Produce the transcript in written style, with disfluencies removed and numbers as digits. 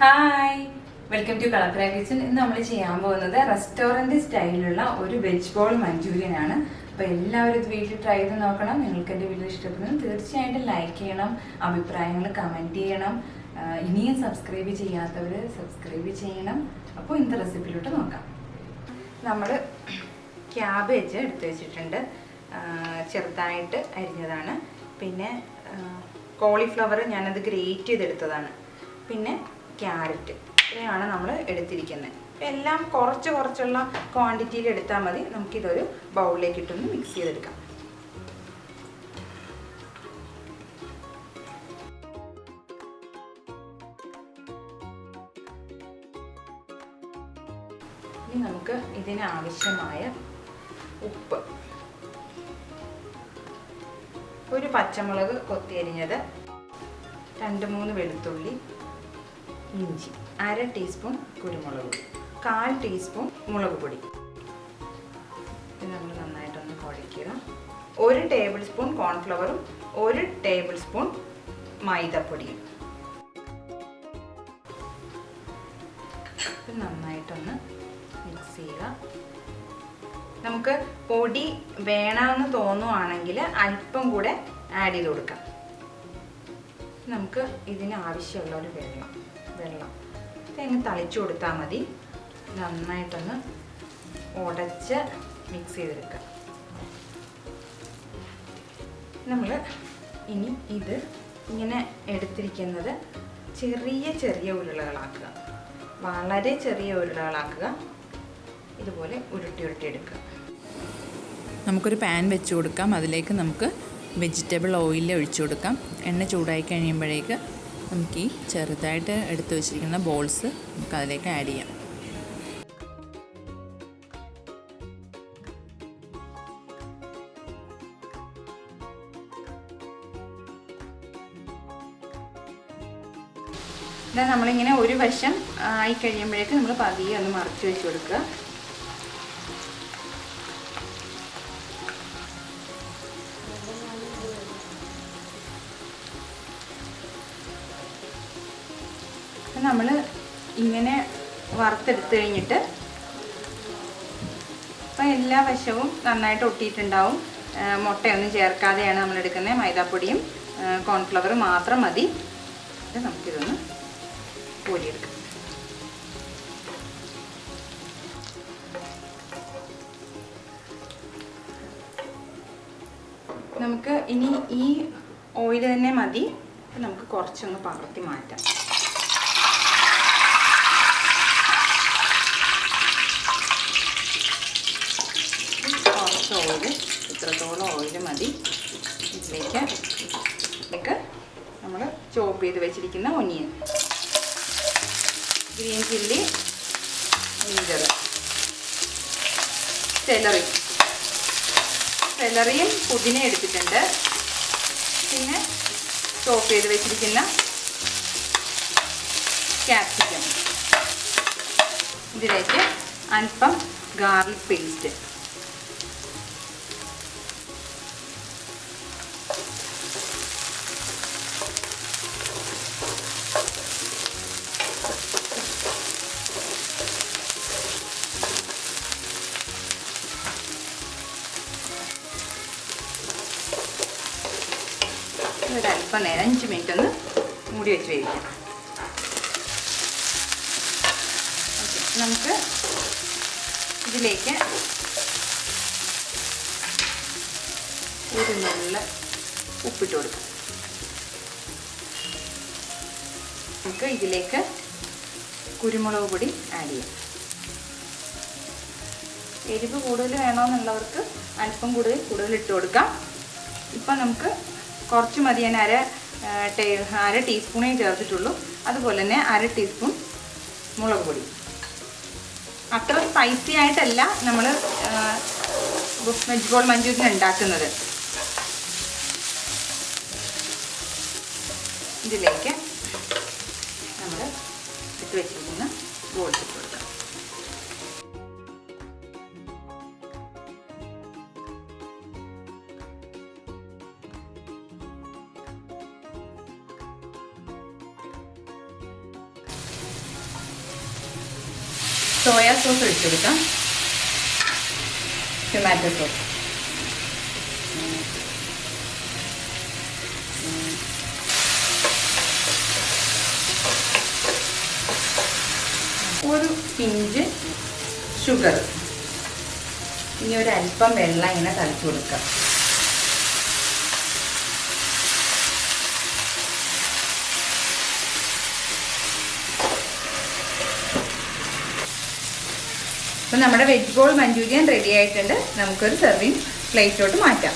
Hi! Welcome to Kalappura Kitchen. In this video, we will restaurant style veg bowl Manchurian. So, if you try it, you can like it, comment it, subscribe it, subscribe it. So, in this recipe, we will cabbage cauliflower grate carrot. ഇത്രയാണ് നമ്മൾ എടുത്തിരിക്കുന്നത്. എല്ലാം കുറച്ചുള്ള ക്വാണ്ടിറ്റിയിൽ എടുത്താൽ മതി. നമുക്ക് ഇതൊരു ബൗളിലേക്ക് ഇട്ടൊന്ന് മിക്സ് ചെയ്തെടുക്കാം. ഇനി നമുക്ക് ഇതിന് ആവശ്യമായ ഉപ്പ്, ഒരു പച്ചമുളക് കൊത്തി അരിഞ്ഞത്, 2-3 വെളുത്തുള്ളി, ഇഞ്ചി, 1/2 ടീസ്പൂൺ കുരുമുളക്, 1/4 ടീസ്പൂൺ മുളക് പൊടി. ഇത് നമ്മൾ നന്നായിട്ടൊന്ന് കുഴയ്ക്കുക. 1 ടേബിൾ സ്പൂൺ കോൺഫ്ലവറും 1 ടേബിൾ സ്പൂൺ മൈദപ്പൊടിയും. ഇത് നന്നായിട്ടൊന്ന് മിക്സ് ചെയ്യുക. നമുക്ക് പൊടി വേണമെന്ന് തോന്നുവാണെങ്കിൽ അല്പം കൂടെ ആഡ് ചെയ്ത് കൊടുക്കാം. നമുക്ക് ഇതിന് ആവശ്യമുള്ള ഒരു വെള്ളം തേങ്ങ തളിച്ചു കൊടുത്താൽ മതി. നന്നായിട്ടൊന്ന് ഉടച്ച് മിക്സ് ചെയ്തെടുക്കുക. നമ്മൾ ഇനി ഇത് ഇങ്ങനെ എടുത്തിരിക്കുന്നത് ചെറിയ ഉരുളകളാക്കുക. വളരെ ചെറിയ ഉരുളകളാക്കുക. ഇതുപോലെ ഉരുട്ടി എടുക്കുക. നമുക്കൊരു പാൻ വെച്ച് കൊടുക്കാം. അതിലേക്ക് നമുക്ക് വെജിറ്റബിൾ ഓയിൽ ഒഴിച്ചു കൊടുക്കാം. എണ്ണ ചൂടായി കഴിയുമ്പോഴേക്ക് നമുക്ക് ഈ ചെറുതായിട്ട് എടുത്ത് വെച്ചിരിക്കുന്ന ബോൾസ് നമുക്ക് അതിലേക്ക് ആഡ് ചെയ്യാം. ഇതാ നമ്മളിങ്ങനെ ഒരു വശം ആയി കഴിയുമ്പോഴേക്ക് നമ്മൾ പതിയെ ഒന്ന് മറിച്ച് വെച്ച് കൊടുക്കുക. നമ്മൾ ഇങ്ങനെ വറുത്തെടുത്ത് കഴിഞ്ഞിട്ട് ഇപ്പം എല്ലാ വശവും നന്നായിട്ട് ഒട്ടിയിട്ടുണ്ടാവും. മുട്ടയൊന്നും ചേർക്കാതെയാണ് നമ്മൾ എടുക്കുന്നത്. മൈദാപ്പൊടിയും കോൺഫ്ലവറും മാത്രം മതി. ഇത് നമുക്കിതൊന്ന് കോരിയെടുക്കാം. നമുക്ക് ഇനി ഈ ഓയിൽ തന്നെ മതി. നമുക്ക് കുറച്ചൊന്ന് പകർത്തി മാറ്റാം. ഓയിൽ, ഇത്രത്തോളം ഓയിൽ മതി. ഇതിലേക്ക് നമ്മൾ ചോപ്പ് ചെയ്ത് വെച്ചിരിക്കുന്ന ഒനിയൻ, ഗ്രീൻ ചില്ലി, ജിഞ്ചർ, സെലറിയും പുതിന എടുത്തിട്ടുണ്ട്. പിന്നെ ചോപ്പ് ചെയ്ത് വെച്ചിരിക്കുന്ന കാപ്സിക്കം, ഇതിലേക്ക് അല്പം ഗാർലിക് പേസ്റ്റ്, ഒരല്പം നേരം 5 മിനിറ്റ് ഒന്ന് മൂടി വെച്ച് വേവിക്കാം. നമുക്ക് ഇതിലേക്ക് ഒരു നുള്ള ഉപ്പിട്ട് കൊടുക്കാം. നമുക്ക് ഇതിലേക്ക് കുരുമുളക് പൊടി ആഡ് ചെയ്യാം. എരിവ് കൂടുതൽ വേണമെന്നുള്ളവർക്ക് അല്പം കൂടുതൽ ഇട്ട് കൊടുക്കാം. ഇപ്പം നമുക്ക് കുറച്ച് മതി. ഞാൻ അര ടീസ്പൂണേ ചേർത്തിട്ടുള്ളൂ. അതുപോലെ തന്നെ 1/2 ടീസ്പൂൺ മുളക് പൊടി. അത്ര സ്പൈസി ആയിട്ടല്ല നമ്മൾ വെജ് ബോൾ മഞ്ചൂരിയൻ ഉണ്ടാക്കുന്നത്. ഇതിലേക്ക് നമ്മൾ ഇട്ട് വെച്ചിരിക്കുന്ന ബോൾസ് ഇട്ട് കൊടുക്കാം. സോയ സോസ് ഒഴിച്ചു കൊടുക്കാം. Tomato sauce. ഒരു പിഞ്ച് ഷുഗർ. ഇനി ഒരു അല്പം വെള്ളം ഇങ്ങനെ തളിച്ചു കൊടുക്കുക. അപ്പോൾ നമ്മുടെ വെജ് ബോൾ മഞ്ചൂരിയൻ റെഡി ആയിട്ടുണ്ട്. നമുക്കൊരു സെർവിങ് പ്ലേറ്റിലോട്ട് മാറ്റാം.